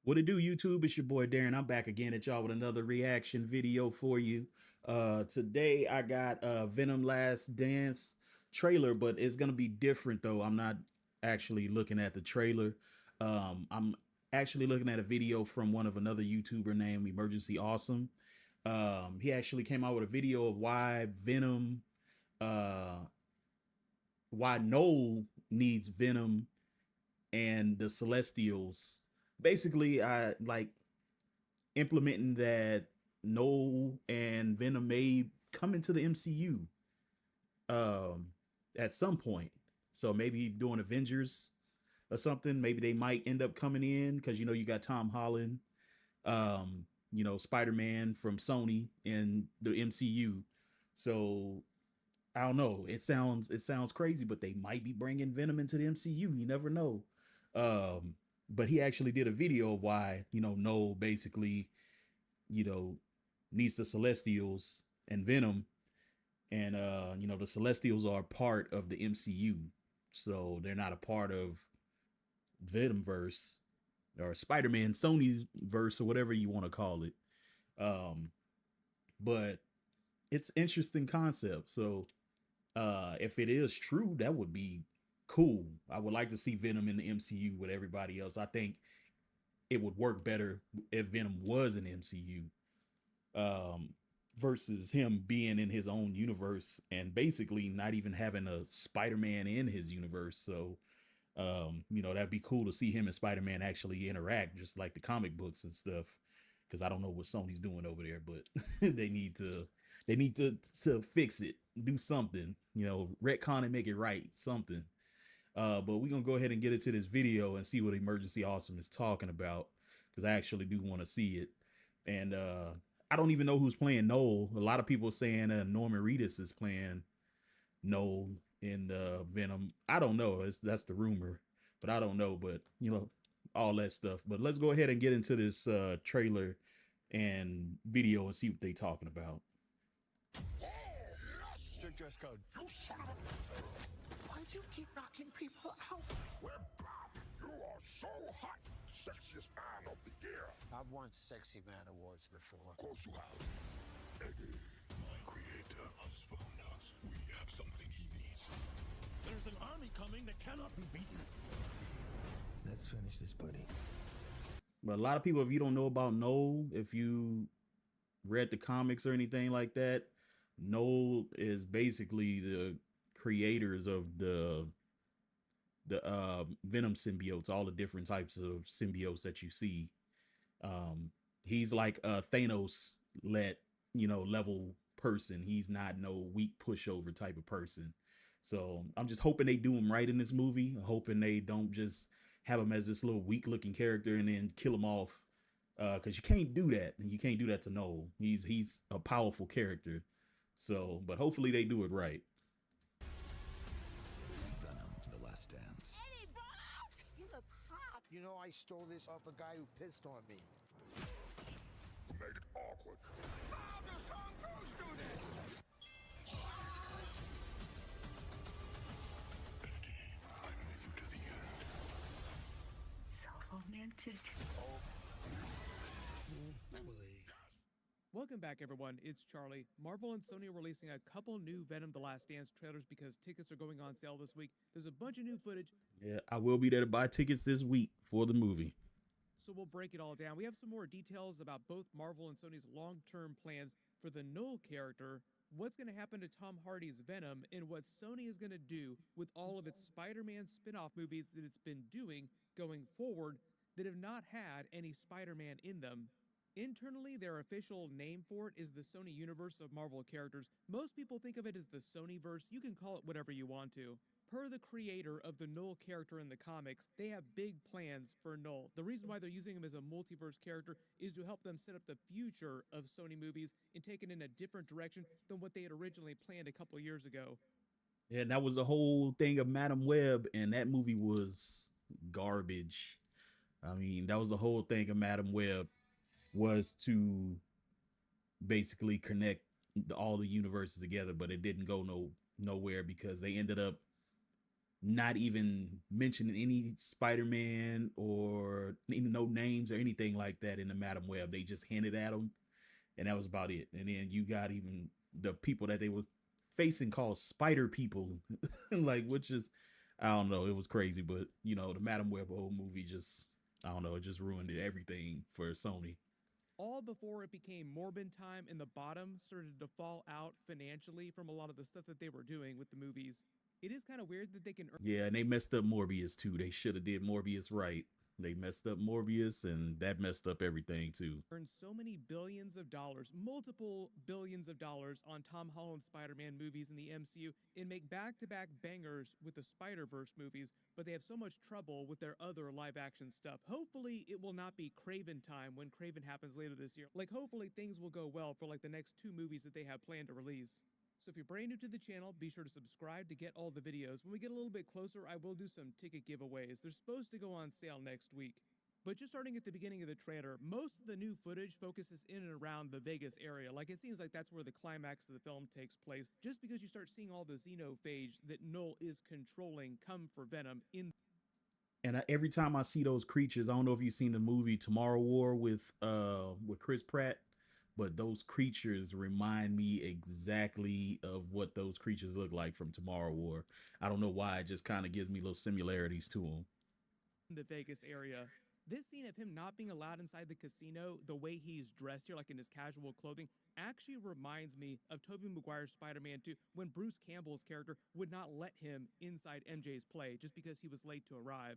What it do, YouTube? It's your boy Darren. I'm back again at y'all with another reaction video for you. Today I got Venom Last Dance trailer, but it's gonna be different though. I'm not actually looking at the trailer. I'm actually looking at a video from one of another YouTuber named Emergency Awesome. He actually came out with a video of uh, why Knull needs Venom and the Celestials. Basically, I like implementing that Knull and Venom may come into the MCU at some point. So maybe doing Avengers or something. Maybe they might end up coming in because you got Tom Holland, Spider-Man from Sony in the MCU. So I don't know. It sounds crazy, but they might be bringing Venom into the MCU. You never know. But he actually did a video of why Knull basically you know, needs the Celestials and Venom. And the Celestials are part of the MCU. So they're not a part of Venomverse or Spider-Man Sony's verse or whatever you want to call it. Um, but it's interesting concept. So if it is true, that would be cool. I would like to see Venom in the MCU with everybody else. I think it would work better if Venom was in MCU. Versus him being in his own universe and basically not even having a Spider-Man in his universe. So, that'd be cool to see him and Spider-Man actually interact, just like the comic books and stuff. Because I don't know what Sony's doing over there, but they need to fix it, do something, retcon and make it right, something. But we're gonna go ahead and get into this video and see what Emergency Awesome is talking about because I actually do want to see it. And I don't even know who's playing Knull. A lot of people are saying Norman Reedus is playing Knull in Venom. I don't know. That's the rumor, but I don't know. But all that stuff. But let's go ahead and get into this trailer and video and see what they talking about. Strict dress code. You son of a... Why do you keep knocking people out? We're back. You are so hot. Sexiest man of the year. I've won Sexy Man Awards before. Of course you have. Eddie, my creator, has found us. We have something he needs. There's an army coming that cannot be beaten. Let's finish this, buddy. But a lot of people, if you don't know about Knull, if you read the comics or anything like that, Knull is basically the creators of the Venom symbiotes, all the different types of symbiotes that you see. He's like a Thanos level person. He's not no weak pushover type of person. So I'm just hoping they do him right in this movie. Hoping they don't just have him as this little weak looking character and then kill him off. Because you can't do that. You can't do that to Knull. He's a powerful character. So, but hopefully they do it right. Venom, the last dance. Eddie, bro! You're the top. You know I stole this off a guy who pissed on me. You made it awkward. How does Tom Cruise do this? Eddie, I'm with you to the end. So romantic. Emily. Welcome back, everyone. It's Charlie. Marvel and Sony are releasing a couple new Venom The Last Dance trailers because tickets are going on sale this week. There's a bunch of new footage, Yeah, I will be there to buy tickets this week for the movie. so we'll break it all down. We have some more details about both Marvel and Sony's long-term plans for the Knull character, what's going to happen to Tom Hardy's Venom, and what Sony is going to do with all of its Spider-Man spin-off movies that it's been doing going forward that have not had any Spider-Man in them. Internally, their official name for it is the Sony Universe of Marvel characters. Most people think of it as the Sonyverse. You can call it whatever you want to. Per the creator of the Knull character in the comics, they have big plans for Knull. The reason why they're using him as a multiverse character is to help them set up the future of Sony movies and take it in a different direction than what they had originally planned a couple years ago. Yeah, that was the whole thing of Madam Web, and that movie was garbage. I mean, that was the whole thing of Madam Web, was to basically connect all the universes together, but it didn't go nowhere because they ended up not even mentioning any Spider-Man or even no names or anything like that in the Madam Web. They just hinted at him, and that was about it. And then you got even the people that they were facing called Spider People, like, which is, I don't know, it was crazy. But you know, the Madam Web whole movie just, I don't know, it just ruined everything for Sony. All before it became Morbin time and the bottom started to fall out financially from a lot of the stuff that they were doing with the movies. It is kind of weird that they can Yeah, and they messed up Morbius too. They should have did Morbius right. They messed up Morbius, and that messed up everything too. earn so many billions of dollars, multiple billions of dollars on Tom Holland Spider-Man movies in the MCU and make back-to-back bangers with the Spider-Verse movies, but they have so much trouble with their other live-action stuff. Hopefully, it will not be Kraven time when Kraven happens later this year. Like, hopefully things will go well for like the next 2 movies that they have planned to release. So if you're brand new to the channel, be sure to subscribe to get all the videos. When we get a little bit closer, I will do some ticket giveaways. They're supposed to go on sale next week. But just starting at the beginning of the trailer, most of the new footage focuses in and around the Vegas area. Like, it seems like that's where the climax of the film takes place, just because you start seeing all the xenophage that Knull is controlling come for Venom in. And every time I see those creatures, I don't know if you've seen the movie Tomorrow War with Chris Pratt, but those creatures remind me exactly of what those creatures look like from Tomorrow War. I don't know why, it just kind of gives me little similarities to them. The Vegas area. This scene of him not being allowed inside the casino, the way he's dressed here, like in his casual clothing, actually reminds me of Tobey Maguire's Spider-Man 2, when Bruce Campbell's character would not let him inside MJ's play just because he was late to arrive.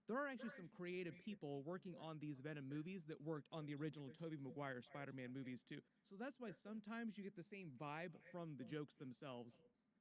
There are actually some creative people working on these Venom movies that worked on the original Tobey Maguire Spider-Man movies too. So that's why sometimes you get the same vibe from the jokes themselves.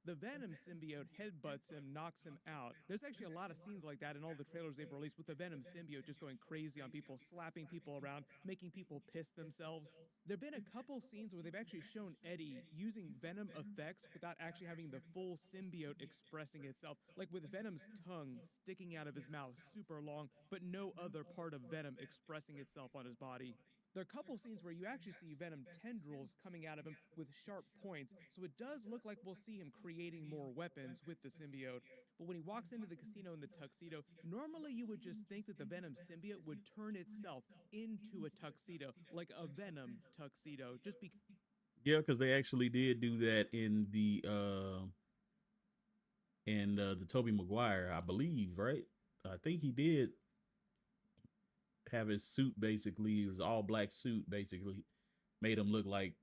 The Venom symbiote headbutts him, knocks him out. There's actually a lot of scenes like that in all the trailers they've released, with the Venom symbiote just going crazy on people, slapping people around, making people piss themselves. There have been a couple scenes where they've actually shown Eddie using Venom effects without actually having the full symbiote expressing itself, like with Venom's tongue sticking out of his mouth super long, but no other part of Venom expressing itself on his body. There are a couple scenes where you actually see Venom tendrils coming out of him with sharp points, so it does look like we'll see him creating more weapons with the symbiote. But when he walks into the casino in the tuxedo, normally you would just think that the Venom symbiote would turn itself into a tuxedo, like a Venom tuxedo, just because. Yeah, because they actually did do that in the Tobey Maguire, I believe, right? I think he did have his suit, basically it was all black suit, basically made him look like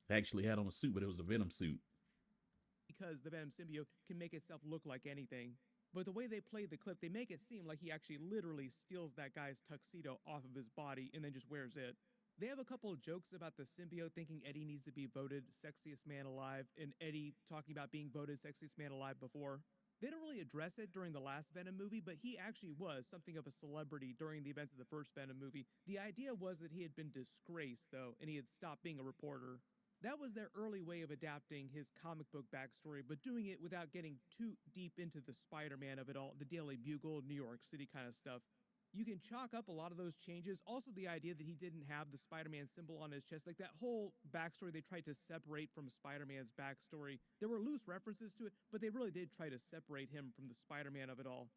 actually had on a suit, but it was a Venom suit. Because the Venom symbiote can make itself look like anything. But the way they play the clip, they make it seem like he actually literally steals that guy's tuxedo off of his body and then just wears it. They have a couple of jokes about the symbiote thinking Eddie needs to be voted sexiest man alive, and Eddie talking about being voted sexiest man alive before. They don't really address it during the last Venom movie, but he actually was something of a celebrity during the events of the first Venom movie. The idea was that he had been disgraced, though, and he had stopped being a reporter. That was their early way of adapting his comic book backstory, but doing it without getting too deep into the Spider-Man of it all, the Daily Bugle, New York City kind of stuff. You can chalk up a lot of those changes. Also, the idea that he didn't have the Spider-Man symbol on his chest, like that whole backstory they tried to separate from Spider-Man's backstory. There were loose references to it, but they really did try to separate him from the Spider-Man of it all.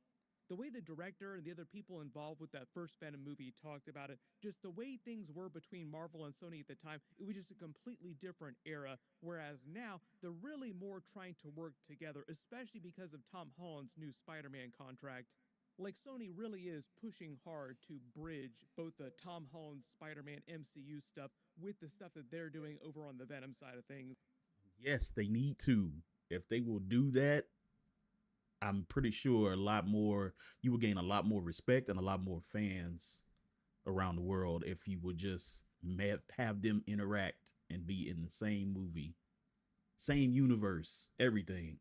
The way the director and the other people involved with that first Venom movie talked about it, just the way things were between Marvel and Sony at the time, it was just a completely different era, whereas now they're really more trying to work together, especially because of Tom Holland's new Spider-Man contract. Like, Sony really is pushing hard to bridge both the Tom Holland Spider-Man MCU stuff with the stuff that they're doing over on the Venom side of things. Yes, they need to. If they will do that, I'm pretty sure you will gain a lot more respect and a lot more fans around the world if you would just have them interact and be in the same movie, same universe, everything.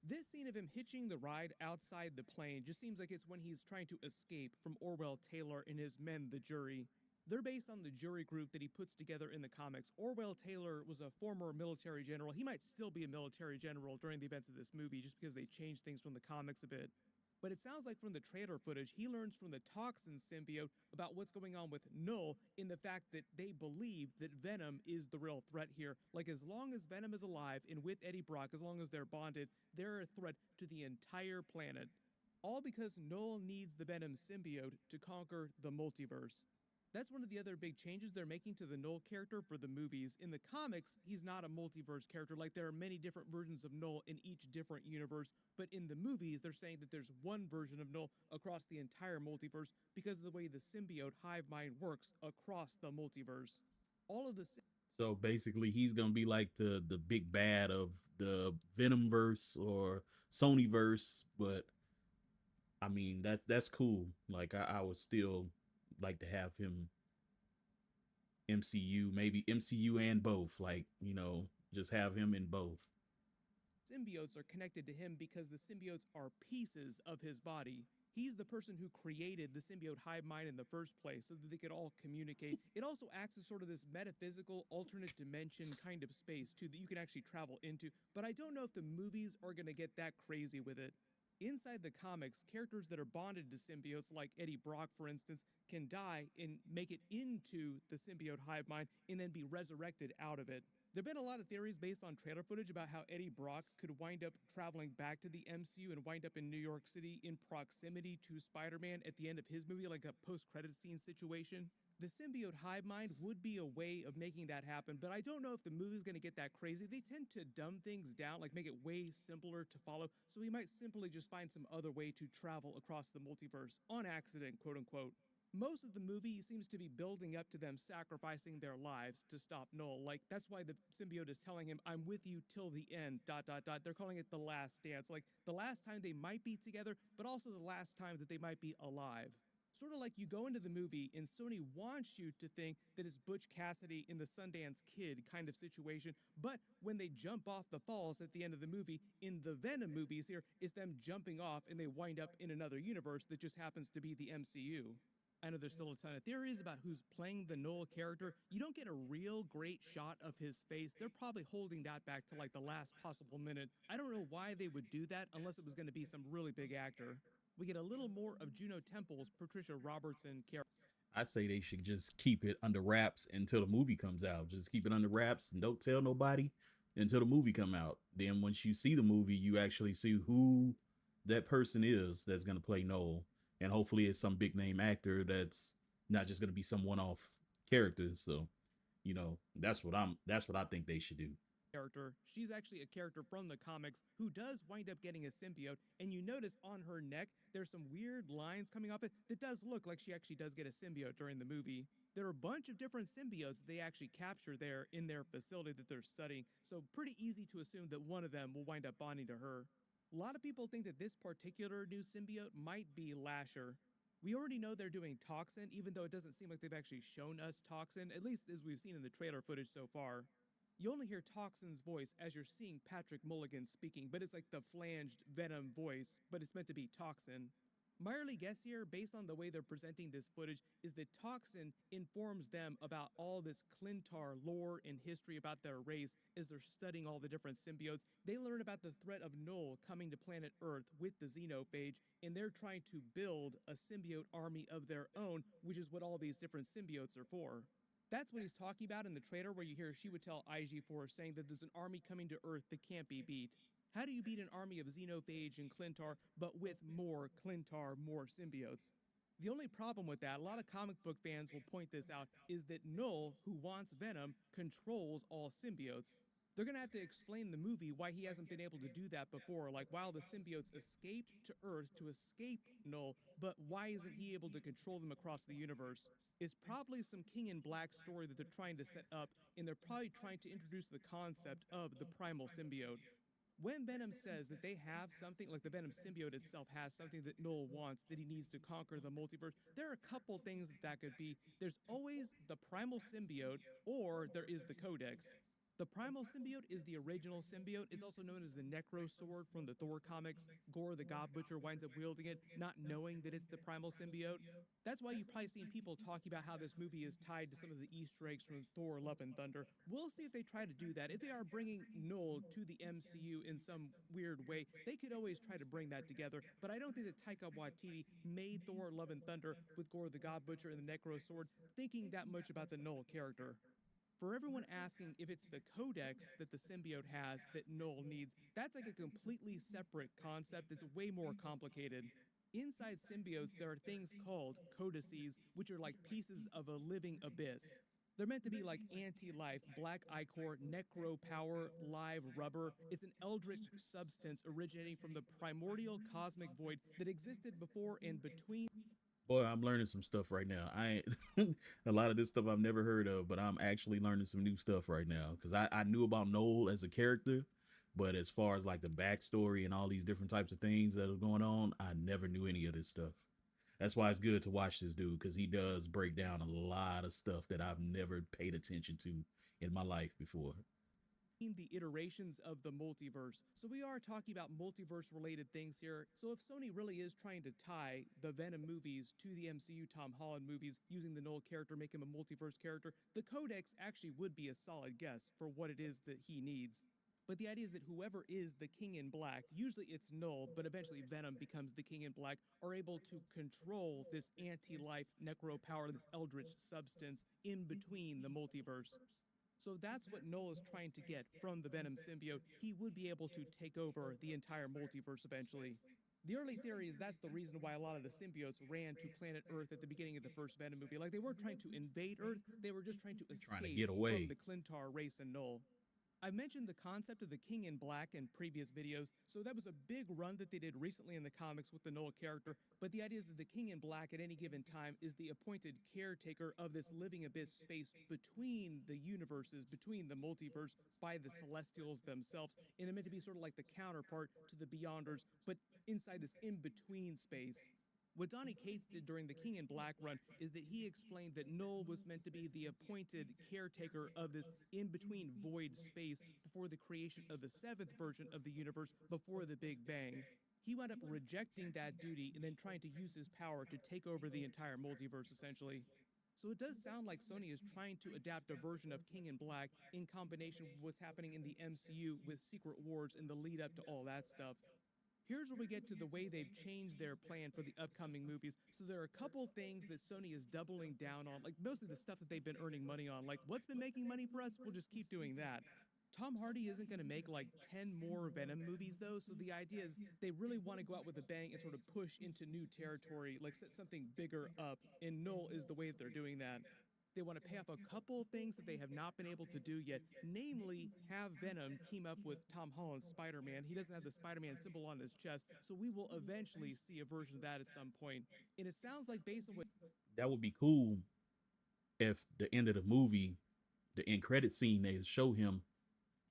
This scene of him hitching the ride outside the plane just seems like it's when he's trying to escape from Orwell Taylor and his men, the jury. They're based on the jury group that he puts together in the comics. Orwell Taylor was a former military general. He might still be a military general during the events of this movie just because they changed things from the comics a bit. But it sounds like from the trailer footage, he learns from the toxin symbiote about what's going on with Knull in the fact that they believe that Venom is the real threat here. Like, as long as Venom is alive and with Eddie Brock, as long as they're bonded, they're a threat to the entire planet. All because Knull needs the Venom symbiote to conquer the multiverse. That's one of the other big changes they're making to the Knull character for the movies. In the comics, he's not a multiverse character. Like, there are many different versions of Knull in each different universe, but in the movies, they're saying that there's one version of Knull across the entire multiverse because of the way the symbiote hive mind works across the multiverse. All of the So basically, he's gonna be like the big bad of the Venom verse or Sony verse. But I mean, that's cool. Like, I would still like to have him MCU, maybe MCU and both. Like, just have him in both. symbiotes are connected to him because the symbiotes are pieces of his body. He's the person who created the symbiote hive mind in the first place so that they could all communicate. It also acts as sort of this metaphysical alternate dimension kind of space too that you can actually travel into, but I don't know if the movies are going to get that crazy with it. Inside the comics, characters that are bonded to symbiotes, like Eddie Brock, for instance, can die and make it into the symbiote hive mind and then be resurrected out of it. There have been a lot of theories based on trailer footage about how Eddie Brock could wind up traveling back to the MCU and wind up in New York City in proximity to Spider-Man at the end of his movie, like a post-credit scene situation. The symbiote hive mind would be a way of making that happen, but I don't know if the movie's going to get that crazy. They tend to dumb things down, like make it way simpler to follow, so we might simply just find some other way to travel across the multiverse on accident, quote unquote. Most of the movie seems to be building up to them sacrificing their lives to stop Knull. Like, that's why the symbiote is telling him, I'm with you till the end, ... They're calling it the last dance. Like, the last time they might be together, but also the last time that they might be alive. Sort of like you go into the movie and Sony wants you to think that it's Butch Cassidy in the Sundance Kid kind of situation, but when they jump off the falls at the end of the movie, in the Venom movies here, it's them jumping off and they wind up in another universe that just happens to be the MCU. I know there's still a ton of theories about who's playing the Knull character. You don't get a real great shot of his face. They're probably holding that back to like the last possible minute. I don't know why they would do that unless it was going to be some really big actor. We get a little more of Juno Temple's Patricia Robertson character. I say they should just keep it under wraps until the movie comes out. Just keep it under wraps and don't tell nobody until the movie come out. Then once you see the movie, you actually see who that person is that's going to play Knull. And hopefully it's some big name actor that's not just going to be some one-off character. So, that's what I think they should do. Character. She's actually a character from the comics who does wind up getting a symbiote, and you notice on her neck there's some weird lines coming off it that does look like she actually does get a symbiote during the movie. There are a bunch of different symbiotes they actually capture there in their facility that they're studying, so pretty easy to assume that one of them will wind up bonding to her. A lot of people think that this particular new symbiote might be Lasher. We already know they're doing Toxin, even though it doesn't seem like they've actually shown us Toxin, at least as we've seen in the trailer footage so far. You only hear Toxin's voice as you're seeing Patrick Mulligan speaking, but it's like the flanged Venom voice, but it's meant to be Toxin. My early guess here, based on the way they're presenting this footage, is that Toxin informs them about all this Clintar lore and history about their race as they're studying all the different symbiotes. They learn about the threat of Knull coming to planet Earth with the xenophage, and they're trying to build a symbiote army of their own, which is what all these different symbiotes are for. That's what he's talking about in the trailer where you hear she would tell IG-4 saying that there's an army coming to Earth that can't be beat. How do you beat an army of xenophage and Clintar, but with more Clintar, more symbiotes? The only problem with that, a lot of comic book fans will point this out, is that Knull, who wants Venom, controls all symbiotes. They're going to have to explain in the movie why he hasn't been able to do that before, like while the symbiotes escaped to Earth to escape Knull, but why isn't he able to control them across the universe? It's probably some King in Black story that they're trying to set up, and they're probably trying to introduce the concept of the primal symbiote. When Venom says that they have something, like the Venom symbiote itself has something that Knull wants, that he needs to conquer the multiverse, there are a couple things that could be. There's always the primal symbiote, or there is the Codex. The primal symbiote is the original symbiote. It's also known as the Necro Sword from the Thor comics. Gore the God Butcher winds up wielding it, not knowing that it's the primal symbiote. That's why you've probably seen people talking about how this movie is tied to some of the Easter eggs from Thor Love and Thunder. We'll see if they try to do that. If they are bringing Knull to the MCU in some weird way, they could always try to bring that together, but I don't think that Taika Waititi made Thor Love and Thunder with Gore the God Butcher and the Necro Sword thinking that much about the Knull character. For everyone asking if it's the codex that the symbiote has that Knull needs, that's like a completely separate concept. It's way more complicated. Inside symbiotes, there are things called codices, which are like pieces of a living abyss. They're meant to be like anti-life, black ichor, necro power, live rubber. It's an eldritch substance originating from the primordial cosmic void that existed before and between. Boy, I'm learning some stuff right now. I ain't a lot of this stuff I've never heard of, but I'm actually learning some new stuff right now because I knew about Noel as a character, but as far as like the backstory and all these different types of things that are going on, I never knew any of this stuff. That's why it's good to watch this dude because he does break down a lot of stuff that I've never paid attention to in my life before. The iterations of the multiverse. So we are talking about multiverse related things here. So if Sony really is trying to tie the Venom movies to the MCU Tom Holland movies using the Knull character, make him a multiverse character, the Codex actually would be a solid guess for what it is that he needs. But the idea is that whoever is the King in Black, usually it's Knull, but eventually Venom becomes the King in Black, are able to control this anti-life necro power, this eldritch substance in between the multiverse. So that's what Knull is trying to get from the Venom symbiote. He would be able to take over the entire multiverse eventually. The early theory is that's the reason why a lot of the symbiotes ran to planet Earth at the beginning of the first Venom movie. Like, they weren't trying to invade Earth, they were just trying to escape Trying to get away. from the Clintar race and Knull. I mentioned the concept of the King in Black in previous videos, so that was a big run that they did recently in the comics with the Knull character, but the idea is that the King in Black at any given time is the appointed caretaker of this living abyss space between the universes, between the multiverse, by the Celestials themselves, and they're meant to be sort of like the counterpart to the Beyonders, but inside this in-between space. What Donny Cates did during the King in Black run is that he explained that Knull was meant to be the appointed caretaker of this in-between void space before the creation of the seventh version of the universe before the Big Bang. He wound up rejecting that duty and then trying to use his power to take over the entire multiverse, essentially. So it does sound like Sony is trying to adapt a version of King in Black in combination with what's happening in the MCU with Secret Wars and the lead up to all that stuff. Here's where we get to the way they've changed their plan for the upcoming movies. So there are a couple things that Sony is doubling down on, like mostly the stuff that they've been earning money on. Like, what's been making money for us? We'll just keep doing that. Tom Hardy isn't going to make like 10 more Venom movies though, so the idea is they really want to go out with a bang and sort of push into new territory, like set something bigger up, and Knull is the way that they're doing that. They want to pay off a couple things that they have not been able to do yet, namely have Venom team up with Tom Holland's Spider-Man. He doesn't have the Spider-Man symbol on his chest, so we will eventually see a version of that at some point. And it sounds like based on what... That would be cool if the end of the movie, the end credit scene, they show him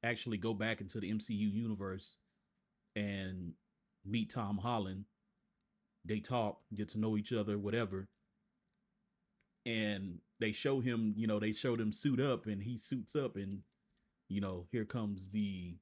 actually go back into the MCU universe and meet Tom Holland. They talk, get to know each other, whatever. And they show him, they showed him suit up and he suits up and, here comes the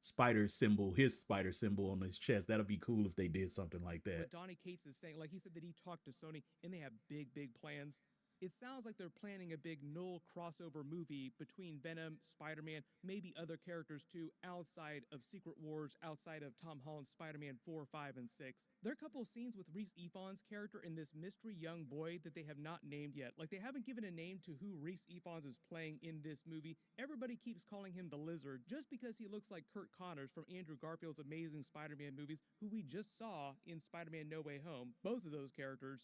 spider symbol, his spider symbol on his chest. That'll be cool if they did something like that. What Donny Cates is saying, like he said that he talked to Sony and they have big, big plans. It sounds like they're planning a big Knull crossover movie between Venom, Spider-Man, maybe other characters too, outside of Secret Wars, outside of Tom Holland's Spider-Man 4, 5, and 6. There are a couple of scenes with Rhys Ifans' character and this mystery young boy that they have not named yet. Like, they haven't given a name to who Rhys Ifans is playing in this movie. Everybody keeps calling him the Lizard just because he looks like Kurt Connors from Andrew Garfield's Amazing Spider-Man movies, who we just saw in Spider-Man No Way Home, both of those characters.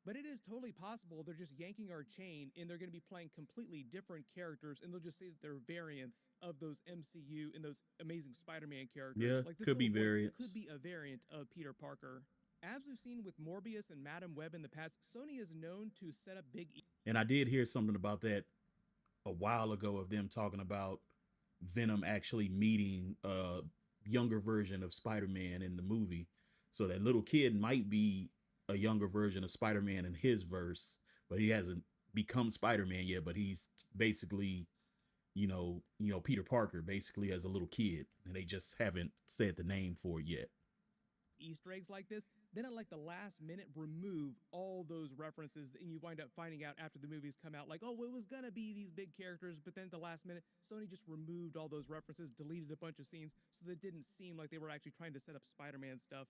But it is totally possible they're just yanking our chain and they're going to be playing completely different characters, and they'll just say that they're variants of those MCU and those Amazing Spider-Man characters. Yeah, like, this could be little boy variants. could be a variant of Peter Parker. As we've seen with Morbius and Madam Web in the past, Sony is known to set up big... And I did hear something about that a while ago of them talking about Venom actually meeting a younger version of Spider-Man in the movie. So that little kid might be a younger version of Spider-Man in his verse, but he hasn't become Spider-Man yet, but he's basically, Peter Parker basically as a little kid, and they just haven't said the name for it yet. Easter eggs like this, then at like the last minute remove all those references, and you wind up finding out after the movies come out like, oh, it was gonna be these big characters, but then at the last minute Sony just removed all those references, deleted a bunch of scenes, so that it didn't seem like they were actually trying to set up Spider-Man stuff.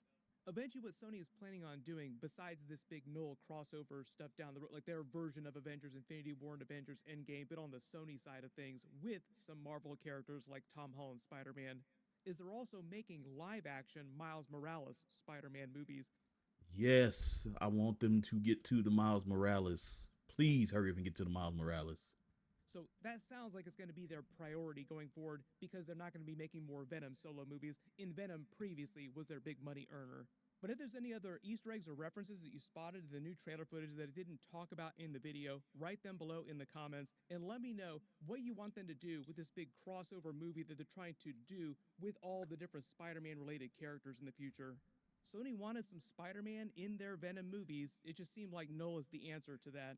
Eventually what Sony is planning on doing, besides this big Knull crossover stuff down the road, like their version of Avengers Infinity War and Avengers Endgame, but on the Sony side of things with some Marvel characters like Tom Holland Spider-Man, is they're also making live-action Miles Morales Spider-Man movies. Yes, I want them to get to the Miles Morales. Please hurry up and get to the Miles Morales. So that sounds like it's going to be their priority going forward, because they're not going to be making more Venom solo movies, and Venom previously was their big money earner. But if there's any other Easter eggs or references that you spotted in the new trailer footage that it didn't talk about in the video, write them below in the comments and let me know what you want them to do with this big crossover movie that they're trying to do with all the different Spider-Man related characters in the future. Sony wanted some Spider-Man in their Venom movies. It just seemed like Knull is the answer to that.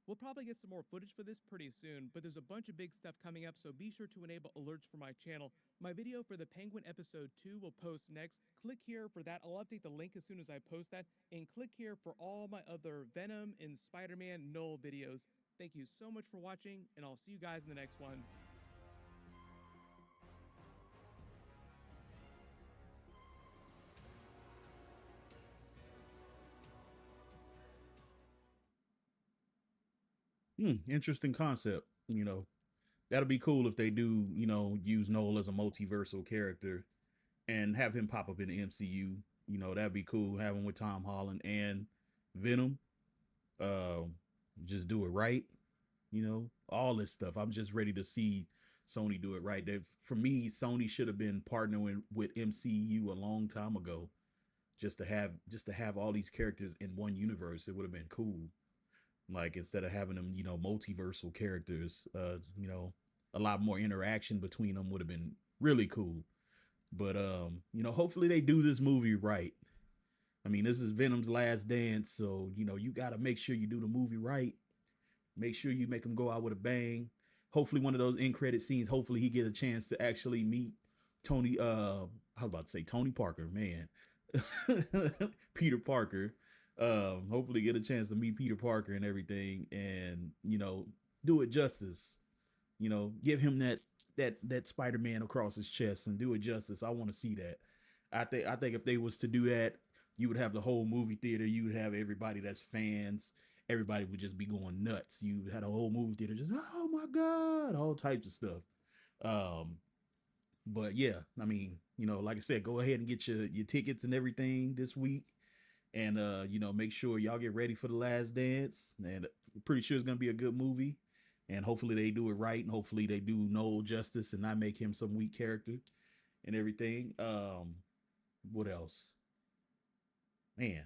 We'll probably get some more footage for this pretty soon, but there's a bunch of big stuff coming up, so be sure to enable alerts for my channel. My video for the Penguin episode 2 will post next. Click here for that. I'll update the link as soon as I post that, and click here for all my other Venom and Spider-Man Knull videos. Thank you so much for watching, and I'll see you guys in the next one. Interesting concept. That'll be cool if they do, use Knull as a multiversal character and have him pop up in the MCU. That'd be cool. Have him with Tom Holland and Venom. Just do it right. All this stuff. I'm just ready to see Sony do it right. For me, Sony should have been partnering with MCU a long time ago, just to have all these characters in one universe. It would have been cool. Like, instead of having them, multiversal characters, a lot more interaction between them would have been really cool. But, hopefully they do this movie right. I mean, this is Venom's last dance. So, you got to make sure you do the movie right. Make sure you make him go out with a bang. Hopefully one of those end credit scenes, hopefully he get a chance to actually meet Tony. I was about to say Tony Parker, man. Peter Parker. Hopefully get a chance to meet Peter Parker and everything, and do it justice. Give him that Spider-Man across his chest and do it justice. I want to see that. I think if they was to do that, you would have the whole movie theater. You would have everybody that's fans. Everybody would just be going nuts. You had a whole movie theater just, oh my God, all types of stuff. But yeah, I mean, like I said, go ahead and get your tickets and everything this week. And, make sure y'all get ready for The Last Dance. And I'm pretty sure it's going to be a good movie. And hopefully they do it right. And hopefully they do Knull justice and not make him some weak character and everything. What else? Man,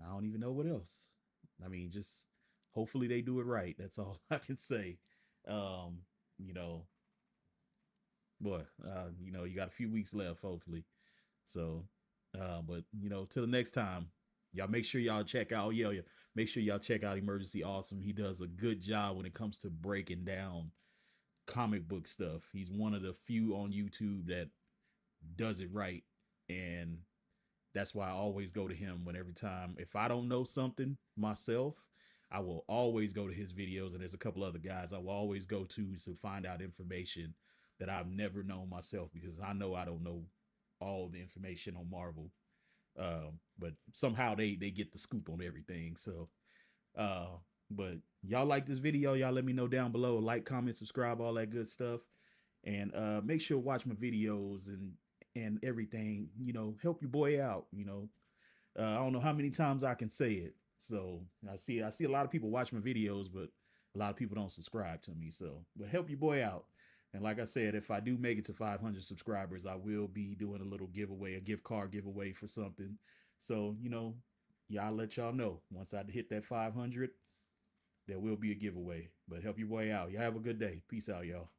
I don't even know what else. I mean, just hopefully they do it right. That's all I can say. You got a few weeks left, hopefully. So, but till the next time, y'all make sure y'all check out, make sure y'all check out Emergency Awesome. He does a good job when it comes to breaking down comic book stuff. He's one of the few on YouTube that does it right. And that's why I always go to him every time. If I don't know something myself, I will always go to his videos. And there's a couple other guys I will always go to find out information that I've never known myself, because I know I don't know all the information on Marvel. But somehow they get the scoop on everything. So, but y'all like this video, y'all let me know down below. Like, comment, subscribe, all that good stuff. And make sure to watch my videos and everything, help your boy out. I don't know how many times I can say it. So I see a lot of people watch my videos, but a lot of people don't subscribe to me. So, but help your boy out. And like I said, if I do make it to 500 subscribers, I will be doing a little giveaway, a gift card giveaway for something. So, I'll let y'all know once I hit that 500, there will be a giveaway. But help your boy out. Y'all have a good day. Peace out, y'all.